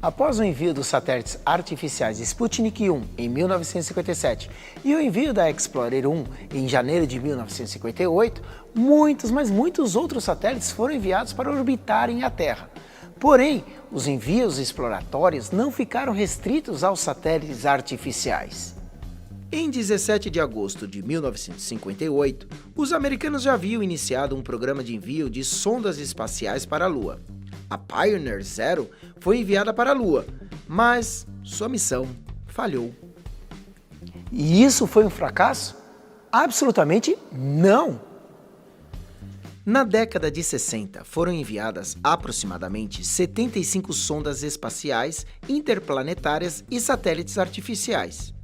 Após o envio dos satélites artificiais Sputnik 1 em 1957 e o envio da Explorer 1 em janeiro de 1958, muitos outros satélites foram enviados para orbitarem a Terra. Porém, os envios exploratórios não ficaram restritos aos satélites artificiais. Em 17 de agosto de 1958, os americanos já haviam iniciado um programa de envio de sondas espaciais para a Lua. A Pioneer 0 foi enviada para a Lua, mas sua missão falhou. E isso foi um fracasso? Absolutamente não! Na década de 60, foram enviadas aproximadamente 75 sondas espaciais, interplanetárias e satélites artificiais.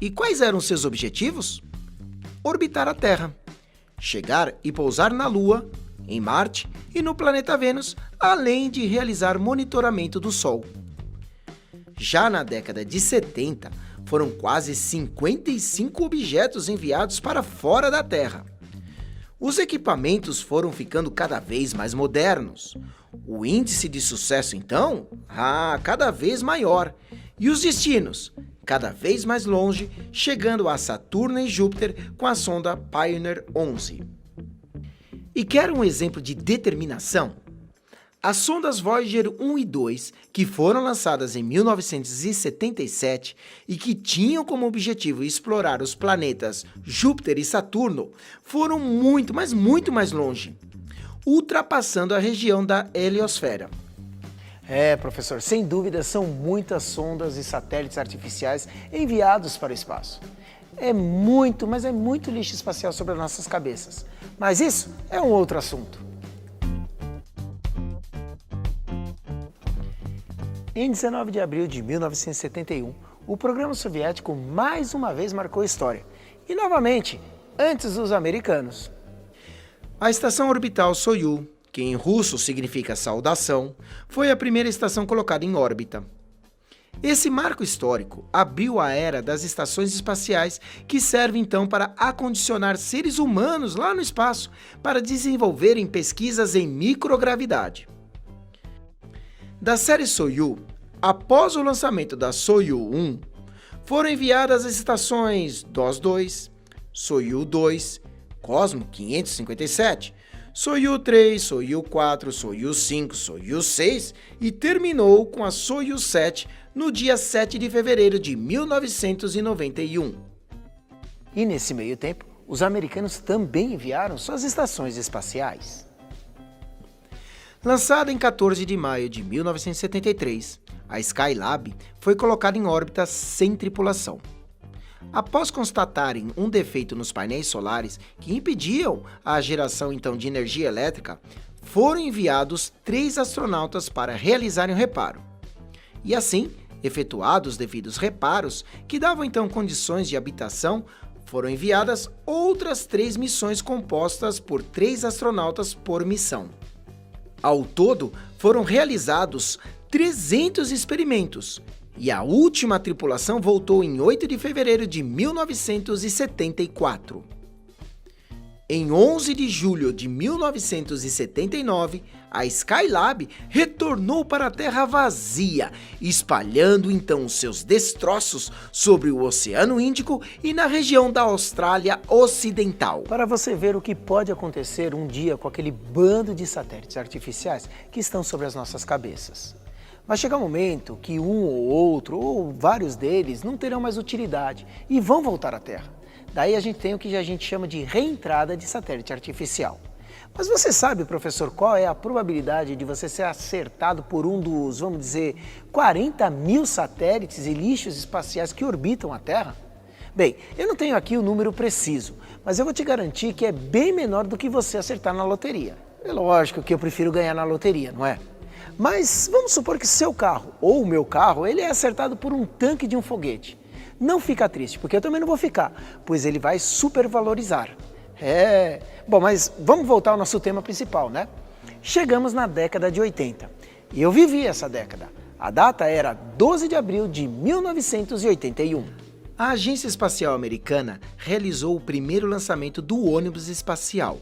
E quais eram seus objetivos? Orbitar a Terra, chegar e pousar na Lua, em Marte e no planeta Vênus, além de realizar monitoramento do Sol. Já na década de 70, foram quase 55 objetos enviados para fora da Terra. Os equipamentos foram ficando cada vez mais modernos. O índice de sucesso, então, cada vez maior. E os destinos? Cada vez mais longe, chegando a Saturno e Júpiter com a sonda Pioneer 11. E quer um exemplo de determinação? As sondas Voyager 1 e 2, que foram lançadas em 1977 e que tinham como objetivo explorar os planetas Júpiter e Saturno, foram muito mais longe, ultrapassando a região da heliosfera. Professor, sem dúvida são muitas sondas e satélites artificiais enviados para o espaço. É muito lixo espacial sobre as nossas cabeças. Mas isso é um outro assunto. Em 19 de abril de 1971, o programa soviético mais uma vez marcou história. E novamente, antes dos americanos. A estação orbital Soyuz, que em russo significa saudação, foi a primeira estação colocada em órbita. Esse marco histórico abriu a era das estações espaciais, que serve então para acondicionar seres humanos lá no espaço para desenvolverem pesquisas em microgravidade. Da série Soyuz, após o lançamento da Soyuz 1, foram enviadas as estações DOS-2, Soyuz 2, Cosmo 557, Soyuz 3, Soyuz 4, Soyuz 5, Soyuz 6 e terminou com a Soyuz 7 no dia 7 de fevereiro de 1991. E nesse meio tempo, os americanos também enviaram suas estações espaciais. Lançada em 14 de maio de 1973, a Skylab foi colocada em órbita sem tripulação. Após constatarem um defeito nos painéis solares que impediam a geração então de energia elétrica, foram enviados 3 astronautas para realizarem o reparo. E assim, efetuados os devidos reparos, que davam então condições de habitação, foram enviadas outras 3 missões compostas por 3 astronautas por missão. Ao todo, foram realizados 300 experimentos, e a última tripulação voltou em 8 de fevereiro de 1974. Em 11 de julho de 1979, a Skylab retornou para a Terra vazia, espalhando então seus destroços sobre o Oceano Índico e na região da Austrália Ocidental. Para você ver o que pode acontecer um dia com aquele bando de satélites artificiais que estão sobre as nossas cabeças. Vai chegar um momento que um ou outro, ou vários deles, não terão mais utilidade e vão voltar à Terra. Daí a gente tem o que a gente chama de reentrada de satélite artificial. Mas você sabe, professor, qual é a probabilidade de você ser acertado por um dos, vamos dizer, 40 mil satélites e lixos espaciais que orbitam a Terra? Bem, eu não tenho aqui o número preciso, mas eu vou te garantir que é bem menor do que você acertar na loteria. É lógico que eu prefiro ganhar na loteria, não é? Mas vamos supor que seu carro, ou o meu carro, ele é acertado por um tanque de um foguete. Não fica triste, porque eu também não vou ficar, pois ele vai supervalorizar. Bom, mas vamos voltar ao nosso tema principal, né? Chegamos na década de 80, e eu vivi essa década. A data era 12 de abril de 1981. A Agência Espacial Americana realizou o primeiro lançamento do ônibus espacial.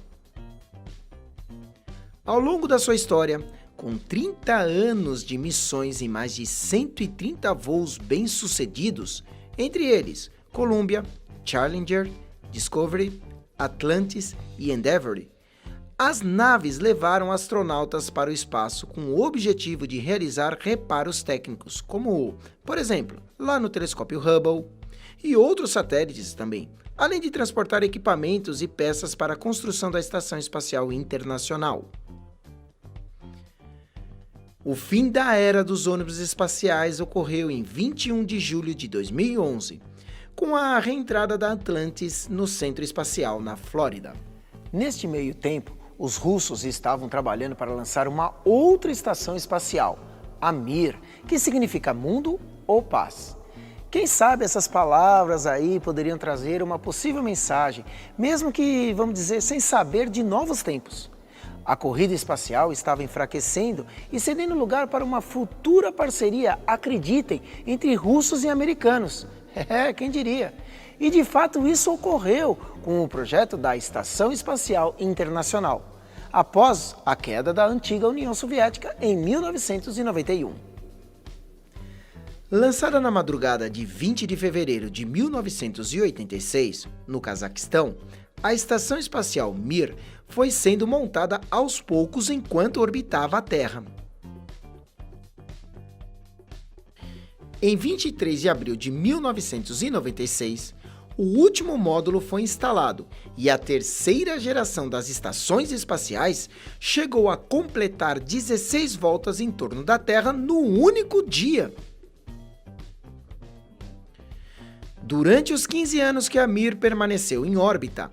Ao longo da sua história, Com 30 anos de missões e mais de 130 voos bem-sucedidos, entre eles Columbia, Challenger, Discovery, Atlantis e Endeavour, as naves levaram astronautas para o espaço com o objetivo de realizar reparos técnicos, como, por exemplo, lá no telescópio Hubble e outros satélites também, além de transportar equipamentos e peças para a construção da Estação Espacial Internacional. O fim da era dos ônibus espaciais ocorreu em 21 de julho de 2011, com a reentrada da Atlantis no Centro Espacial na Flórida. Neste meio tempo, os russos estavam trabalhando para lançar uma outra estação espacial, a Mir, que significa mundo ou paz. Quem sabe essas palavras aí poderiam trazer uma possível mensagem, mesmo que, vamos dizer, sem saber de novos tempos. A corrida espacial estava enfraquecendo e cedendo lugar para uma futura parceria, acreditem, entre russos e americanos. Quem diria? E de fato isso ocorreu com o projeto da Estação Espacial Internacional, após a queda da antiga União Soviética em 1991. Lançada na madrugada de 20 de fevereiro de 1986, no Cazaquistão, a Estação Espacial Mir foi sendo montada aos poucos enquanto orbitava a Terra. Em 23 de abril de 1996, o último módulo foi instalado e a terceira geração das estações espaciais chegou a completar 16 voltas em torno da Terra no único dia. Durante os 15 anos que a Mir permaneceu em órbita,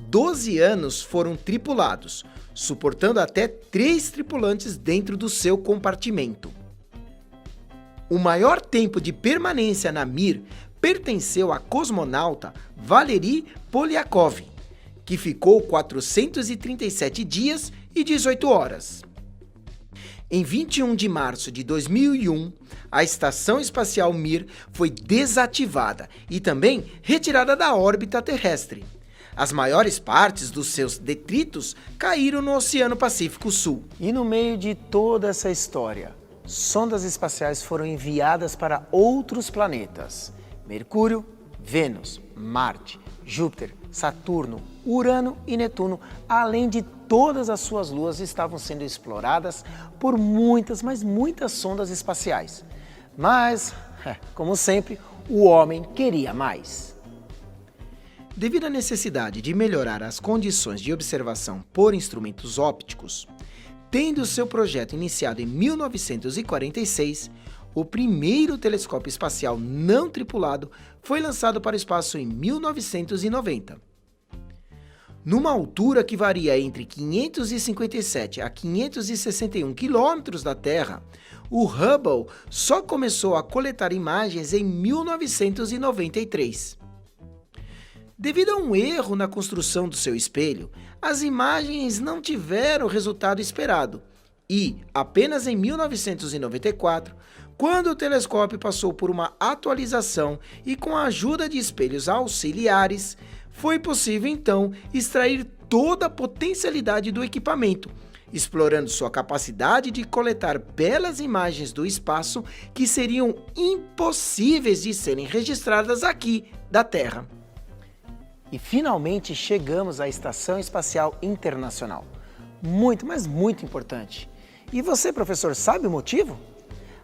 12 anos foram tripulados, suportando até 3 tripulantes dentro do seu compartimento. O maior tempo de permanência na Mir pertenceu à cosmonauta Valery Polyakov, que ficou 437 dias e 18 horas. Em 21 de março de 2001, a Estação Espacial Mir foi desativada e também retirada da órbita terrestre. As maiores partes dos seus detritos caíram no Oceano Pacífico Sul. E no meio de toda essa história, sondas espaciais foram enviadas para outros planetas: Mercúrio, Vênus, Marte, Júpiter, Saturno, Urano e Netuno, além de todas as suas luas estavam sendo exploradas por muitas, mas muitas sondas espaciais. Mas, como sempre, o homem queria mais. Devido à necessidade de melhorar as condições de observação por instrumentos ópticos, tendo seu projeto iniciado em 1946, o primeiro telescópio espacial não tripulado foi lançado para o espaço em 1990. Numa altura que varia entre 557 a 561 quilômetros da Terra, o Hubble só começou a coletar imagens em 1993. Devido a um erro na construção do seu espelho, as imagens não tiveram o resultado esperado e, apenas em 1994, quando o telescópio passou por uma atualização e com a ajuda de espelhos auxiliares, foi possível então extrair toda a potencialidade do equipamento, explorando sua capacidade de coletar belas imagens do espaço que seriam impossíveis de serem registradas aqui da Terra. E finalmente chegamos à Estação Espacial Internacional. Muito, mas muito importante. E você, professor, sabe o motivo?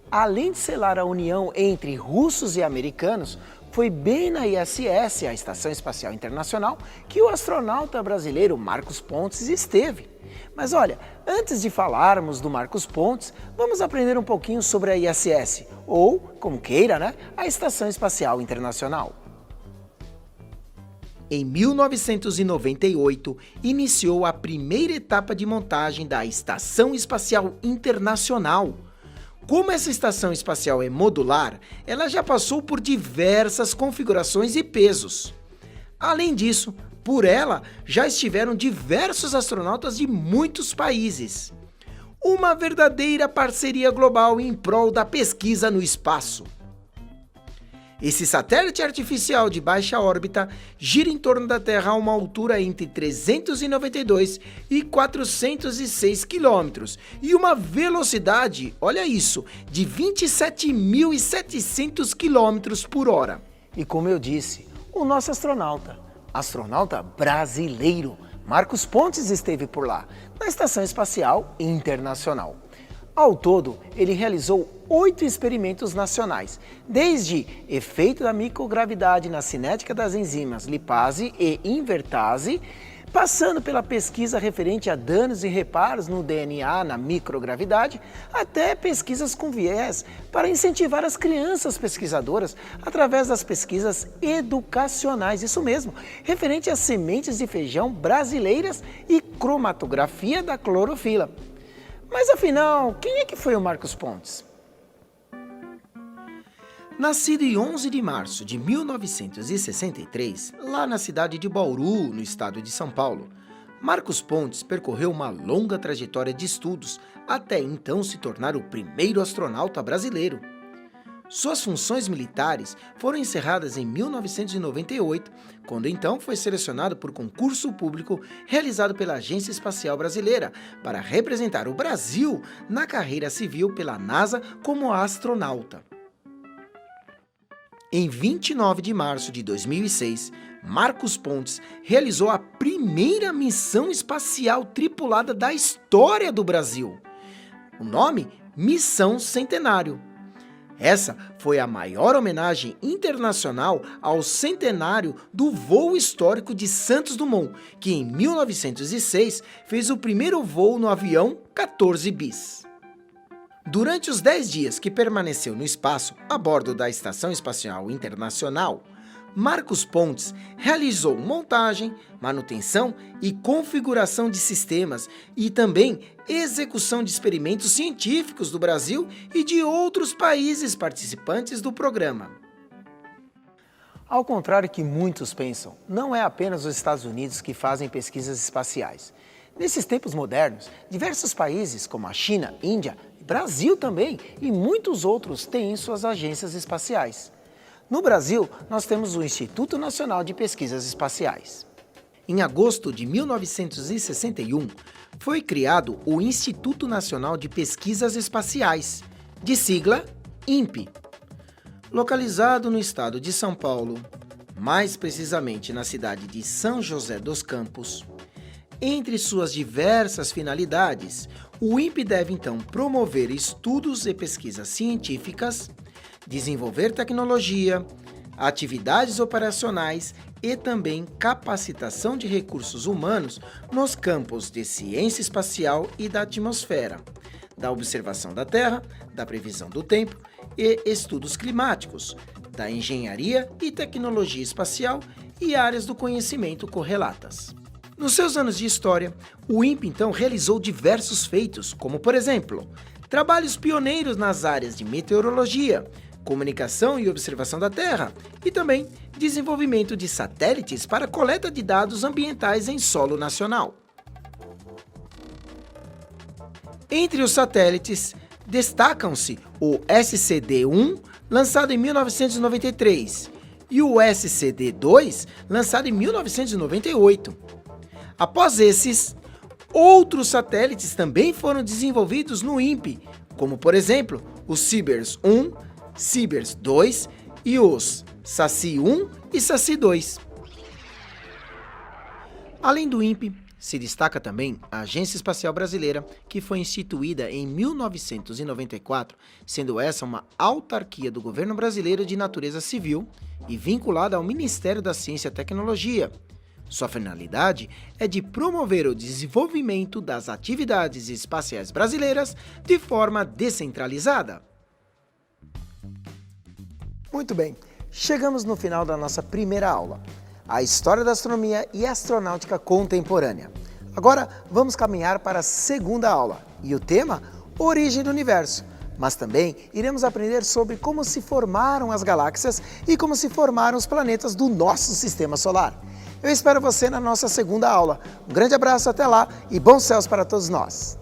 Além de selar a união entre russos e americanos, foi bem na ISS, a Estação Espacial Internacional, que o astronauta brasileiro Marcos Pontes esteve. Mas olha, antes de falarmos do Marcos Pontes, vamos aprender um pouquinho sobre a ISS, ou, como queira, né, a Estação Espacial Internacional. Em 1998, iniciou a primeira etapa de montagem da Estação Espacial Internacional. Como essa estação espacial é modular, ela já passou por diversas configurações e pesos. Além disso, por ela já estiveram diversos astronautas de muitos países. Uma verdadeira parceria global em prol da pesquisa no espaço. Esse satélite artificial de baixa órbita gira em torno da Terra a uma altura entre 392 e 406 quilômetros e uma velocidade, olha isso, de 27.700 quilômetros por hora. E como eu disse, o nosso astronauta brasileiro, Marcos Pontes, esteve por lá, na Estação Espacial Internacional. Ao todo, ele realizou 8 experimentos nacionais, desde efeito da microgravidade na cinética das enzimas lipase e invertase, passando pela pesquisa referente a danos e reparos no DNA na microgravidade, até pesquisas com viés para incentivar as crianças pesquisadoras através das pesquisas educacionais, isso mesmo, referente às sementes de feijão brasileiras e cromatografia da clorofila. Mas afinal, quem é que foi o Marcos Pontes? Nascido em 11 de março de 1963, lá na cidade de Bauru, no estado de São Paulo, Marcos Pontes percorreu uma longa trajetória de estudos até então se tornar o primeiro astronauta brasileiro. Suas funções militares foram encerradas em 1998, quando então foi selecionado por concurso público realizado pela Agência Espacial Brasileira para representar o Brasil na carreira civil pela NASA como astronauta. Em 29 de março de 2006, Marcos Pontes realizou a primeira missão espacial tripulada da história do Brasil. O nome? Missão Centenário. Essa foi a maior homenagem internacional ao centenário do voo histórico de Santos Dumont, que em 1906 fez o primeiro voo no avião 14 bis. Durante os 10 dias que permaneceu no espaço a bordo da Estação Espacial Internacional, Marcos Pontes realizou montagem, manutenção e configuração de sistemas e também execução de experimentos científicos do Brasil e de outros países participantes do programa. Ao contrário que muitos pensam, não é apenas os Estados Unidos que fazem pesquisas espaciais. Nesses tempos modernos, diversos países como a China, Índia, Brasil também e muitos outros têm suas agências espaciais. No Brasil, nós temos o Instituto Nacional de Pesquisas Espaciais. Em agosto de 1961, foi criado o Instituto Nacional de Pesquisas Espaciais, de sigla INPE. Localizado no estado de São Paulo, mais precisamente na cidade de São José dos Campos, entre suas diversas finalidades, o INPE deve então promover estudos e pesquisas científicas, desenvolver tecnologia, atividades operacionais e também capacitação de recursos humanos nos campos de ciência espacial e da atmosfera, da observação da Terra, da previsão do tempo e estudos climáticos, da engenharia e tecnologia espacial e áreas do conhecimento correlatas. Nos seus anos de história, o INPE então realizou diversos feitos, como por exemplo, trabalhos pioneiros nas áreas de meteorologia, comunicação e observação da Terra, e também desenvolvimento de satélites para coleta de dados ambientais em solo nacional. Entre os satélites, destacam-se o SCD-1, lançado em 1993, e o SCD-2, lançado em 1998. Após esses, outros satélites também foram desenvolvidos no INPE, como por exemplo o CIBERS-1, CIBERS-2 e os SACI-1 e SACI-2. Além do INPE, se destaca também a Agência Espacial Brasileira, que foi instituída em 1994, sendo essa uma autarquia do governo brasileiro de natureza civil e vinculada ao Ministério da Ciência e Tecnologia. Sua finalidade é de promover o desenvolvimento das atividades espaciais brasileiras de forma descentralizada. Muito bem, chegamos no final da nossa primeira aula, a história da astronomia e astronáutica contemporânea. Agora vamos caminhar para a segunda aula e o tema, origem do universo. Mas também iremos aprender sobre como se formaram as galáxias e como se formaram os planetas do nosso sistema solar. Eu espero você na nossa segunda aula. Um grande abraço, até lá e bons céus para todos nós!